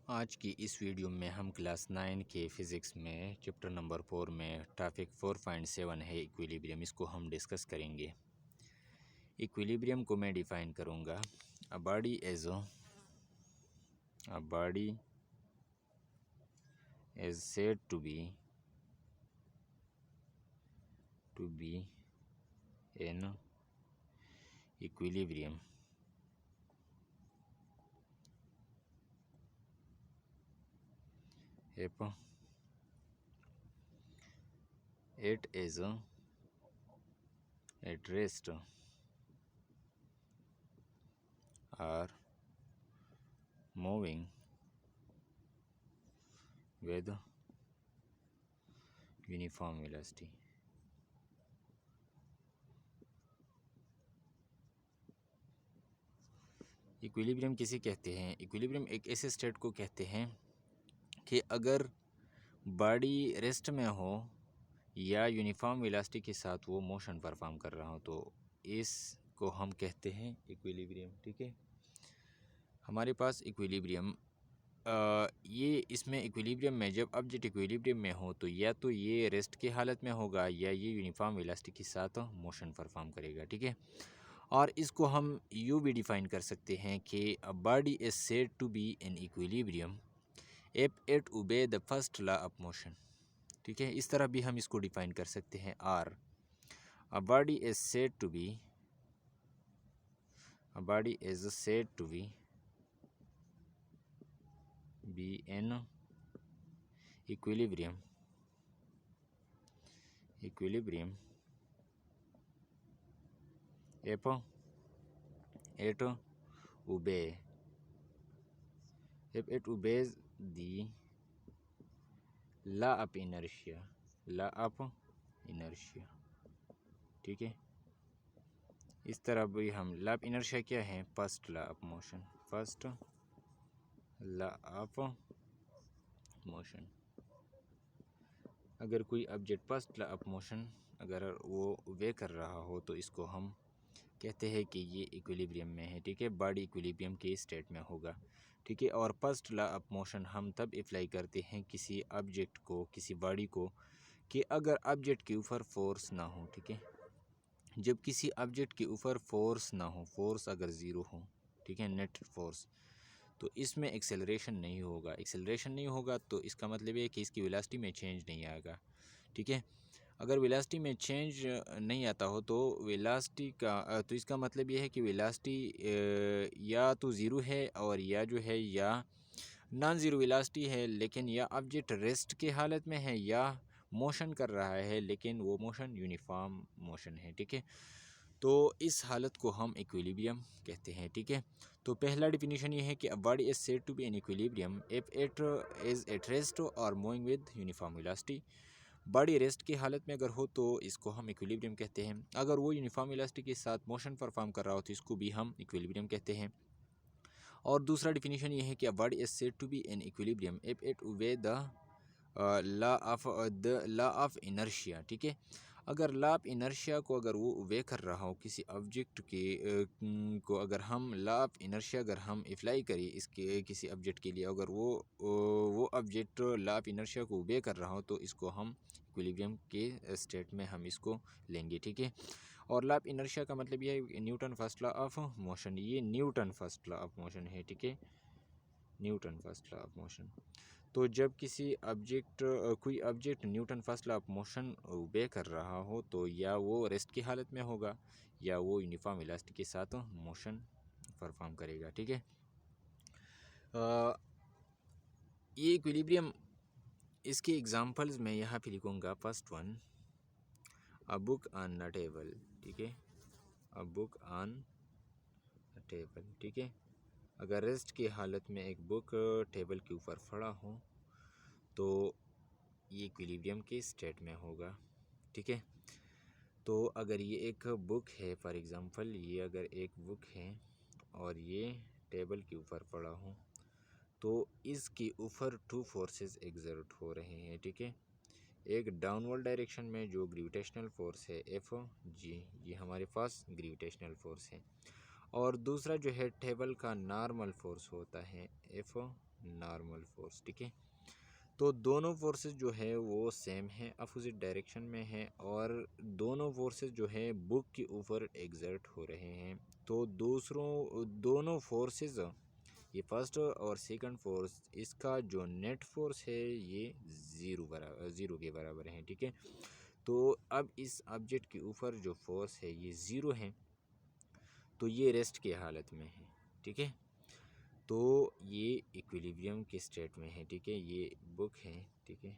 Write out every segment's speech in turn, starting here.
आज की इस वीडियो में हम क्लास 9 के फ़िज़िक्स में चैप्टर नंबर 4 में टॉपिक 4.7 है इक्विलिब्रियम, इसको हम डिस्कस करेंगे। इक्विलिब्रियम को मैं डिफ़ाइन करूँगा, a body is said to be in equilibrium if it is at rest or moving with uniform velocity। Equilibrium किसे कहते हैं? इक्विलिब्रियम एक ऐसे स्टेट को कहते हैं कि अगर बॉडी रेस्ट में हो या यूनिफॉर्म वेलोसिटी के साथ वो मोशन परफॉर्म कर रहा हो, तो इसको हम कहते हैं इक्विलिब्रियम। ठीक है, हमारे पास इक्विलिब्रियम ये इसमें इक्विलिब्रियम में जब ऑब्जेक्ट इक्विलिब्रियम में हो तो या तो ये रेस्ट की हालत में होगा या ये यूनिफॉर्म वेलोसिटी के साथ मोशन परफॉर्म करेगा। ठीक है, और इसको हम यूँ भी डिफाइन कर सकते हैं कि a body is said to be in equilibrium if it obey the first law of motion. ठीक है, इस तरह भी हम इसको डिफाइन कर सकते हैं। और a body is said to be in equilibrium if it obeys the law of inertia। ठीक है, इस तरह भी हम लॉ ऑफ इनर्शिया क्या है? First law of motion. अगर कोई object first law of motion अगर वो वे कर रहा हो तो इसको हम कहते हैं कि ये इक्विलिब्रियम में है। ठीक है, बॉडी इक्विलिब्रियम के स्टेट में होगा। ठीक है, और फर्स्ट लॉ ऑफ मोशन हम तब अप्लाई करते हैं किसी ऑब्जेक्ट को, किसी बॉडी को, कि अगर ऑब्जेक्ट के ऊपर फोर्स ना हो। ठीक है, जब किसी ऑब्जेक्ट के ऊपर फोर्स ना हो, फोर्स अगर ज़ीरो हो, ठीक है, नेट फोर्स, तो इसमें एक्सेलरेशन नहीं होगा। तो इसका मतलब ये है कि इसकी वेलोसिटी में चेंज नहीं आएगा। ठीक है, अगर वेलोसिटी में चेंज नहीं आता हो तो वेलोसिटी का तो इसका मतलब ये है कि वेलोसिटी या तो ज़ीरो है और या जो है या नॉन ज़ीरो वेलोसिटी है, लेकिन या ऑब्जेक्ट रेस्ट के हालत में है या मोशन कर रहा है, लेकिन वो मोशन यूनिफॉर्म मोशन है। ठीक है, तो इस हालत को हम इक्विलिब्रियम कहते हैं। ठीक है, तो पहला डिफिनीशन ये है कि a body is said to be in equilibrium if it is at rest और moving with uniform velocity. Body rest की हालत में अगर हो तो इसको हम इक्विलिब्रियम कहते हैं। अगर वो यूनिफॉर्म वेलोसिटी के साथ मोशन परफॉर्म कर रहा हो तो इसको भी हम इक्विलिब्रियम कहते हैं। और दूसरा डिफिनीशन ये है कि a body is said to be in equilibrium if it obey the law of inertia. ठीक है, अगर लॉ ऑफ इनर्शिया को अगर वो वे कर रहा हो किसी ऑब्जेक्ट के को, अगर हम लॉ ऑफ इनर्शिया अगर हम अप्लाई करें इसके किसी ऑब्जेक्ट के लिए, अगर वो ऑब्जेक्ट लॉ ऑफ इनर्शिया को वे कर रहा हो तो इसको हम इक्विलिब्रियम के स्टेट में हम इसको लेंगे। ठीक है, और लॉ ऑफ इनर्शिया का मतलब ये है Newton first law of motion, ये Newton first law of motion है। ठीक है, Newton first law of motion. तो जब किसी ऑब्जेक्ट कोई object Newton first law of motion obey कर रहा हो तो या वो रेस्ट की हालत में होगा या वो यूनिफॉर्म वेलोसिटी के साथ मोशन परफॉर्म करेगा। ठीक है, ये इक्विलिब्रियम, इसके एग्जांपल्स मैं यहाँ पे लिखूँगा। First one, a book on a table. ठीक है, a book on a table. ठीक है, अगर रेस्ट की हालत में एक बुक टेबल के ऊपर पड़ा हो तो ये इक्विलिब्रियम के स्टेट में होगा। ठीक है, तो अगर ये एक बुक है, फॉर एग्ज़ाम्पल ये अगर एक बुक है और ये टेबल के ऊपर पड़ा हो तो इसके ऊपर टू फोर्सेस एग्जर्ट हो रहे हैं। ठीक है, एक डाउनवर्ड डायरेक्शन में जो ग्रेविटेशनल फोर्स है एफ जी, ये हमारे पास ग्रेविटेशनल फोर्स है, और दूसरा जो है टेबल का नॉर्मल फोर्स होता है एफ नॉर्मल फोर्स। ठीक है, तो दोनों फोर्सेस जो है वो सेम है, अपोजिट डायरेक्शन में है, और दोनों फोर्सेस जो है बुक के ऊपर एग्जर्ट हो रहे हैं। तो दोनों फोर्सेस, ये फर्स्ट और सेकंड फोर्स, इसका जो नेट फोर्स है ये ज़ीरो के बराबर है। ठीक है, तो अब इस ऑब्जेक्ट के ऊपर जो फोर्स है ये ज़ीरो है, तो ये रेस्ट की हालत में है। ठीक है, तो ये इक्विलिब्रियम के स्टेट में है। ठीक है, ये बुक है। ठीक है,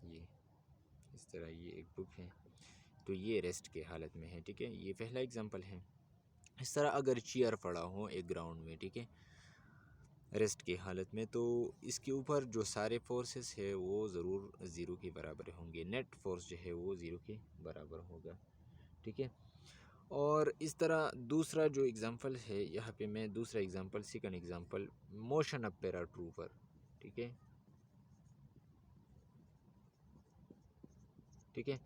ये इस तरह ये एक बुक है, तो ये रेस्ट के हालत में है। ठीक है, ये पहला एग्जांपल है। इस तरह अगर चेयर पड़ा हो एक ग्राउंड में, ठीक है, रेस्ट की हालत में, तो इसके ऊपर जो सारे फोर्सेस है वो ज़रूर ज़ीरो के बराबर होंगे, नेट फोर्स जो है वो ज़ीरो के बराबर होगा। ठीक है, और इस तरह दूसरा जो एग्ज़ाम्पल है यहाँ पे, मैं दूसरा example, second example, motion of paratrooper. ठीक है, ठीक है,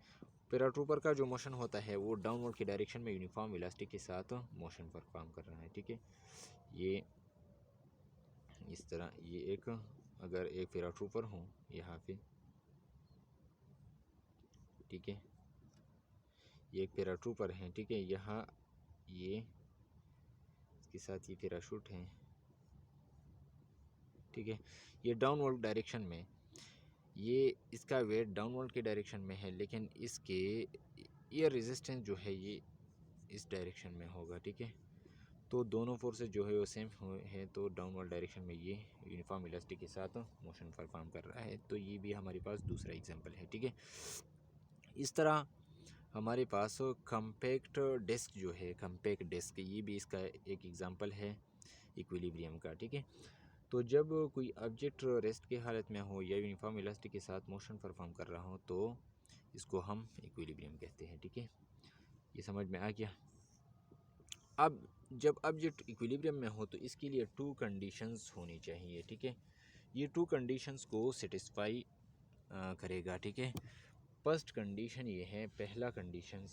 पैराट्रूपर का जो मोशन होता है वो डाउनवर्ड की डायरेक्शन में यूनिफॉर्म वेलोसिटी के साथ मोशन परफॉर्म कर रहा है। ठीक है, ये इस तरह, ये एक, अगर एक पैराट्रूपर हो यहाँ पे, ठीक है, ये एक पैराट्रूपर है। ठीक है, यहाँ ये इसके साथ ये पैराशूट है। ठीक है, ये डाउनवर्ड डायरेक्शन में, ये इसका वेट डाउनवर्ड के डायरेक्शन में है, लेकिन इसके एयर रेजिस्टेंस जो है ये इस डायरेक्शन में होगा। ठीक है, तो दोनों फोर्सेस जो है वो सेम है, तो डाउनवर्ड डायरेक्शन में ये यूनिफॉर्म वेलोसिटी के साथ मोशन परफॉर्म कर रहा है। तो ये भी हमारे पास दूसरा एग्जांपल है। ठीक है, इस तरह हमारे पास कम्पैक्ट डिस्क जो है, कम्पैक्ट डिस्क, ये भी इसका एक एग्जांपल है इक्विलिब्रियम का। ठीक है, तो जब कोई ऑब्जेक्ट रेस्ट की हालत में हो या यूनिफॉर्म वेलोसिटी के साथ मोशन परफॉर्म कर रहा हो, तो इसको हम इक्विलिब्रियम कहते हैं। ठीक है, ये समझ में आ गया। अब जब ऑब्जेक्ट इक्विलिब्रियम में हो तो इसके लिए टू कंडीशंस होनी चाहिए। ठीक है, ये टू कंडीशंस को सेटिस्फाई करेगा। ठीक है, फर्स्ट कंडीशन ये है, पहला कंडीशन,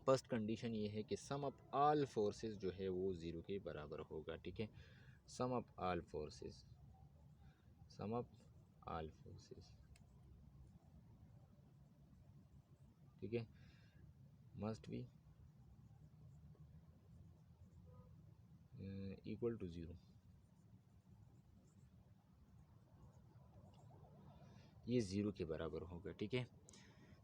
फर्स्ट कंडीशन ये है कि सम ऑफ ऑल फोर्सेस जो है वो ज़ीरो के बराबर होगा। ठीक है, sum of all forces, sum of all forces, ठीक है, must be equal to zero. ये ज़ीरो के बराबर होगा। ठीक है,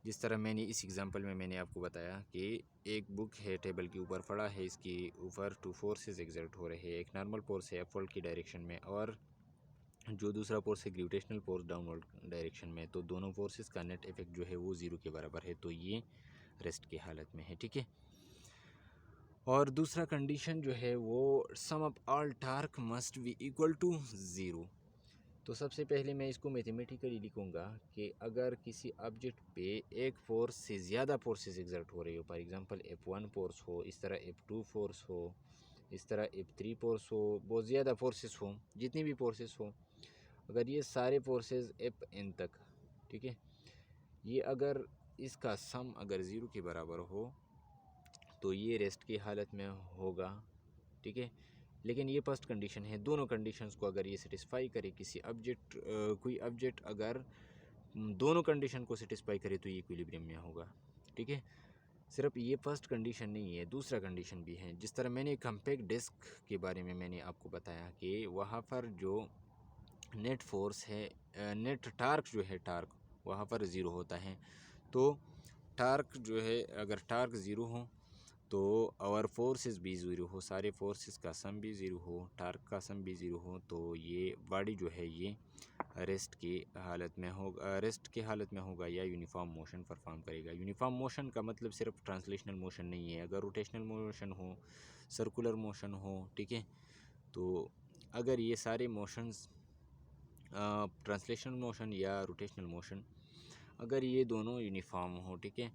जिस तरह मैंने इस एग्जांपल में मैंने आपको बताया कि एक बुक है, टेबल के ऊपर पड़ा है, इसके ऊपर टू फोर्सेस एग्जर्ट हो रहे हैं, एक नॉर्मल फोर्स है अपवर्ड की डायरेक्शन में, और जो दूसरा फोर्स है ग्रेविटेशनल फोर्स डाउनवर्ड डायरेक्शन में। तो दोनों फोर्सेस का नेट इफेक्ट जो है वो ज़ीरो के बराबर है, तो ये रेस्ट की हालत में है। ठीक है, और दूसरा कंडीशन जो है वो sum of all torque must be equal to zero. तो सबसे पहले मैं इसको मैथमेटिकली लिखूंगा कि अगर किसी ऑब्जेक्ट पे एक फोर्स से ज़्यादा फोर्सेस एग्जर्ट हो रही हो, फॉर एग्जांपल F1 फोर्स हो, इस तरह F2 फोर्स हो, इस तरह F3 फोर्स हो, बहुत ज़्यादा फोर्सेस हो, जितनी भी फोर्सेस हो, अगर ये सारे फोर्सेस Fn तक, ठीक है, ये अगर इसका सम अगर ज़ीरो के बराबर हो तो ये रेस्ट की हालत में होगा। ठीक है, लेकिन ये फर्स्ट कंडीशन है। दोनों कंडीशंस को अगर ये सेटिस्फाई करे, किसी ऑब्जेक्ट, कोई ऑब्जेक्ट अगर दोनों कंडीशन को सेटिस्फाई करे तो ये इक्विलिब्रियम में होगा। ठीक है, सिर्फ ये फर्स्ट कंडीशन नहीं है, दूसरा कंडीशन भी है। जिस तरह मैंने कम्पैक्ट डिस्क के बारे में मैंने आपको बताया कि वहाँ पर जो नेट फोर्स है, नेट टार्क जो है, टार्क वहाँ पर ज़ीरो होता है। तो टार्क जो है, अगर टार्क ज़ीरो हो तो और फोर्सेस भी ज़ीरो हो, सारे फोर्सेस का सम भी ज़ीरो हो, टार्क का सम भी ज़ीरो हो, तो ये बॉडी जो है ये रेस्ट की हालत में होगा, रेस्ट की हालत में होगा या यूनिफॉर्म मोशन परफॉर्म करेगा। यूनिफॉर्म मोशन का मतलब सिर्फ ट्रांसलेशनल मोशन नहीं है, अगर रोटेशनल मोशन हो, सर्कुलर मोशन हो, ठीक है, तो अगर ये सारे मोशंस, ट्रांसलेशनल मोशन या रोटेशनल मोशन, अगर ये दोनों यूनिफॉर्म हो, ठीक है,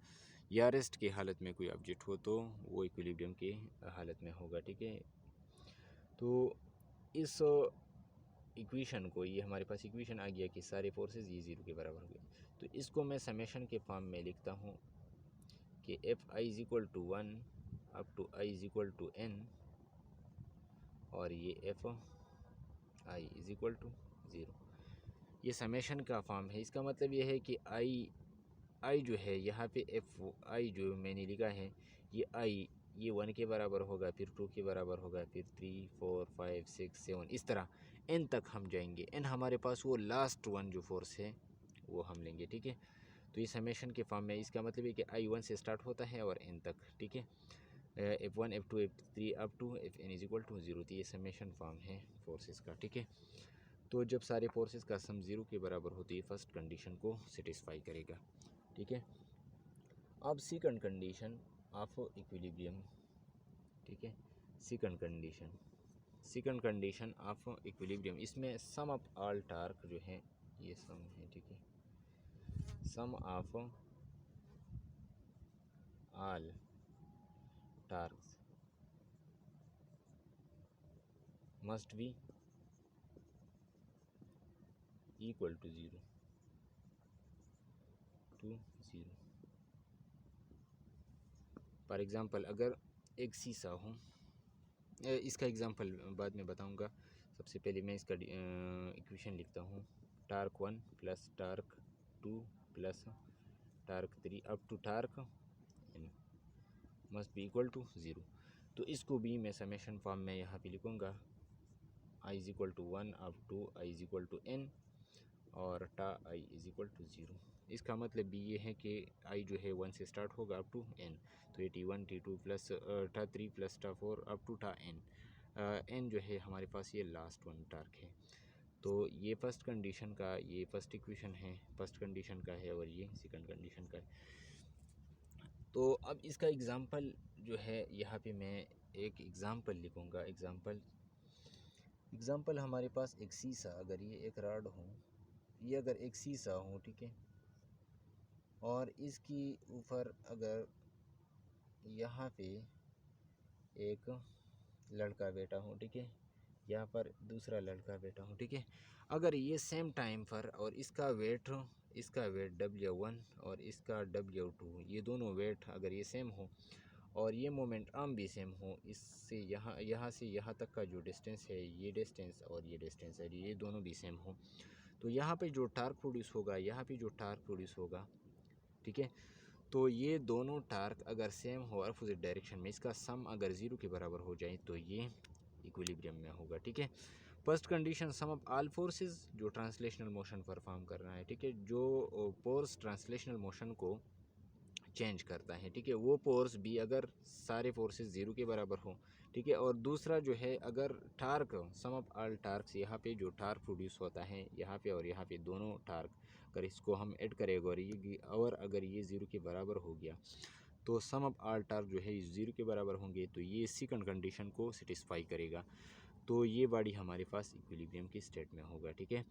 या रेस्ट की हालत में कोई ऑब्जेक्ट हो, तो वो इक्विलिब्रियम की हालत में होगा। ठीक है, तो इस इक्वेशन को, ये हमारे पास इक्वेशन आ गया कि सारे फोर्सेस ये ज़ीरो के बराबर हो गए, तो इसको मैं समेशन के फॉर्म में लिखता हूँ कि F I is equal to 1 up to I is equal to n, और ये F I is equal to 0। ये समेशन का फॉर्म है। इसका मतलब ये है कि आई जो है यहाँ पे एफ आई जो मैंने लिखा है, ये आई ये 1 के बराबर होगा, फिर 2 के बराबर होगा, फिर 3 4 5 6 7 इस तरह एन तक हम जाएंगे। एन हमारे पास वो लास्ट वन जो फोर्स है वो हम लेंगे, ठीक है। तो ये समेशन के फॉर्म में, इसका मतलब है कि आई 1 से स्टार्ट होता है और एन तक, ठीक है। F1 F2 F3 up to Fn is equal to 0। तो ये समेशन फॉर्म है फोर्सेस का, ठीक है। तो जब सारे फोर्सेस का सम 0 के बराबर होती है, फर्स्ट कंडीशन को सेटिस्फाई करेगा, ठीक है। अब सेकंड कंडीशन ऑफ इक्विलिब्रियम, ठीक है। सेकंड कंडीशन ऑफ इक्विलिब्रियम, इसमें सम ऑफ ऑल टार्क जो है ये सम है, ठीक है। Sum of all torques must be equal to 0 to 0। For example अगर एक शीशा हो, इसका एग्ज़ाम्पल बाद में बताऊंगा। सबसे पहले मैं इसका इक्वेशन लिखता हूँ। Torque 1 plus torque 2 plus torque 3 up to torque n must be equal to 0। तो इसको भी मैं समेशन फॉर्म में यहाँ पे लिखूँगा। i is equal to 1 up to i is equal to n और टा i इज़ इक्वल टू 0। इसका मतलब भी ये है कि i जो है 1 से स्टार्ट होगा अप टू n। तो ये T1 T2 प्लस टा 3 प्लस टा 4 अप टू टा n। n जो है हमारे पास ये लास्ट वन टार्क है। तो ये फर्स्ट कंडीशन का, ये फर्स्ट इक्वेशन है, फर्स्ट कंडीशन का है, और ये सेकंड कंडीशन का है। तो अब इसका एग्ज़ाम्पल जो है यहाँ पे मैं एक एग्ज़ाम्पल लिखूँगा। एग्ज़ाम्पल हमारे पास एक शीशा, अगर ये एक रॉड हो, ये अगर एक शीशा हो, ठीक है, और इसकी ऊपर अगर यहाँ पे एक लड़का बैठा हो, ठीक है, यहाँ पर दूसरा लड़का बैठा हो, ठीक है। अगर ये सेम टाइम पर और इसका वेट W1 और इसका W2, ये दोनों वेट अगर ये सेम हो और ये मोमेंट आर्म भी सेम हो, इससे यहाँ से यहाँ तक का जो डिस्टेंस है, ये डिस्टेंस और ये डिस्टेंस है, ये दोनों भी सेम हो, तो यहाँ पे जो टार्क प्रोड्यूस होगा, यहाँ पे जो टार्क प्रोड्यूस होगा, ठीक है। तो ये दोनों टार्क अगर सेम हो अपोजिट डायरेक्शन में, इसका सम अगर 0 के बराबर हो जाए तो ये इक्विलिब्रियम में होगा, ठीक है। First condition sum of all forces जो ट्रांसलेशनल मोशन परफॉर्म कर रहा है, ठीक है, जो फोर्स ट्रांसलेशनल मोशन को चेंज करता है, ठीक है, वो फोर्स भी अगर सारे फोर्सेस 0 के बराबर हो, ठीक है। और दूसरा जो है अगर torque some of all torques, यहाँ पे जो टार्क प्रोड्यूस होता है यहाँ पे और यहाँ पे दोनों टार्क, अगर इसको हम ऐड करेंगे और अगर ये 0 के बराबर हो गया तो सम ऑफ ऑल टार्क जो है 0 के बराबर होंगे, तो ये सेकंड कंडीशन को सेटिस्फाई करेगा। तो ये बॉडी हमारे पास इक्विलिब्रियम की स्टेट में होगा, ठीक है।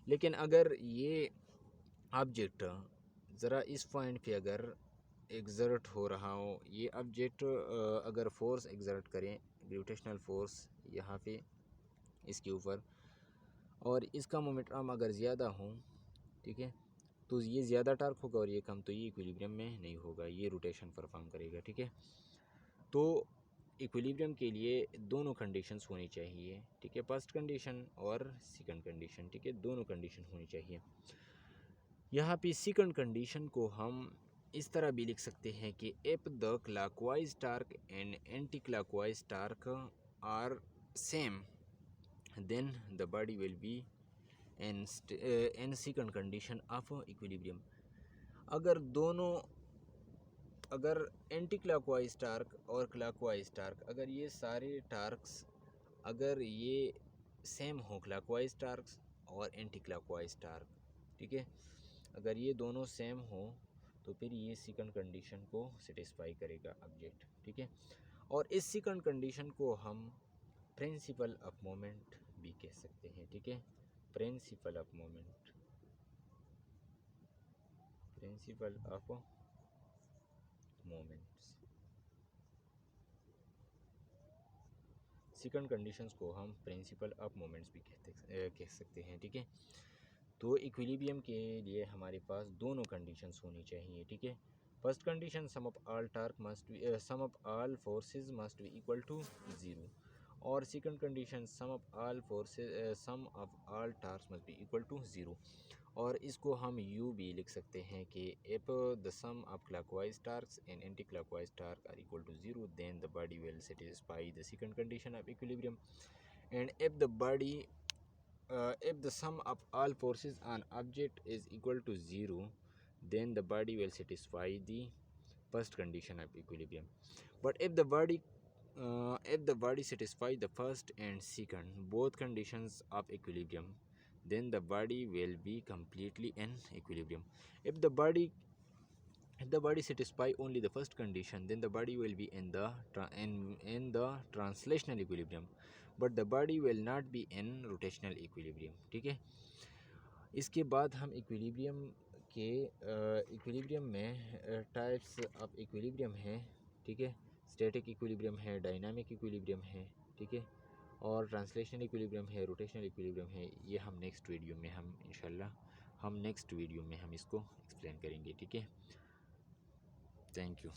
लेकिन अगर ये ऑब्जेक्ट ज़रा इस पॉइंट पे अगर एग्जर्ट हो रहा हो, ये ऑब्जेक्ट अगर फोर्स एग्जर्ट करें, ग्रेविटेशनल फोर्स यहाँ पे इसके ऊपर, और इसका मोमेंटम अगर ज़्यादा हो, ठीक है, तो ये ज़्यादा टार्क होगा और ये कम, तो ये इक्विलिब्रियम में नहीं होगा, ये रोटेशन परफॉर्म करेगा, ठीक है। तो इक्विलिब्रियम के लिए दोनों कंडीशंस होनी चाहिए, ठीक है, फर्स्ट कंडीशन और सेकंड कंडीशन, ठीक है, दोनों कंडीशन होनी चाहिए। यहाँ पे सेकंड कंडीशन को हम इस तरह भी लिख सकते हैं कि if the clockwise torque and anti clockwise torque are same then the body will be in second condition of equilibrium. अगर एंटी क्लॉकवाइज टार्क और क्लॉकवाइज टार्क, अगर ये सारे टार्क्स अगर ये सेम हो, क्लॉकवाइज टार्क्स और एंटी क्लॉकवाइज टार्क, ठीक है, अगर ये दोनों सेम हो तो फिर ये सेकंड कंडीशन को सेटिस्फाई करेगा ऑब्जेक्ट, ठीक है। और इस सेकंड कंडीशन को हम प्रिंसिपल ऑफ मोमेंट भी कह सकते हैं, ठीक है, principle of moment, principle of moments. Second conditions को हम प्रिंसिपल ऑफ मोमेंट्स भी कह सकते हैं, ठीक है। तो इक्विलिब्रियम के लिए हमारे पास दोनों कंडीशंस होनी चाहिए, ठीक है। First condition sum of all torque must be sum of all forces must be equal to 0, और second condition sum of all task must be equal to zero. और इसको हम यूँ भी लिख सकते हैं कि if the sum of clockwise task and anti clockwise task are equal to zero then the body will satisfy the second condition of equilibrium. And if the sum of all forces on object is equal to zero, then the body will satisfy the first condition of equilibrium. But if the body satisfy the first and second both conditions of equilibrium, then the body will be completely in equilibrium. If the body satisfy only the first condition, then the body will be in the translational equilibrium, but the body will not be in rotational equilibrium. ठीक है। इसके बाद हम equilibrium में types of equilibrium हैं। ठीक है, static equilibrium है, डायनामिक इक्विलिब्रियम है, ठीक है, और ट्रांसलेशनल इक्विलिब्रियम है, रोटेशनल इक्विलिब्रियम है। ये हम नेक्स्ट वीडियो में हम इसको एक्सप्लेन करेंगे। ठीक है, थैंक यू।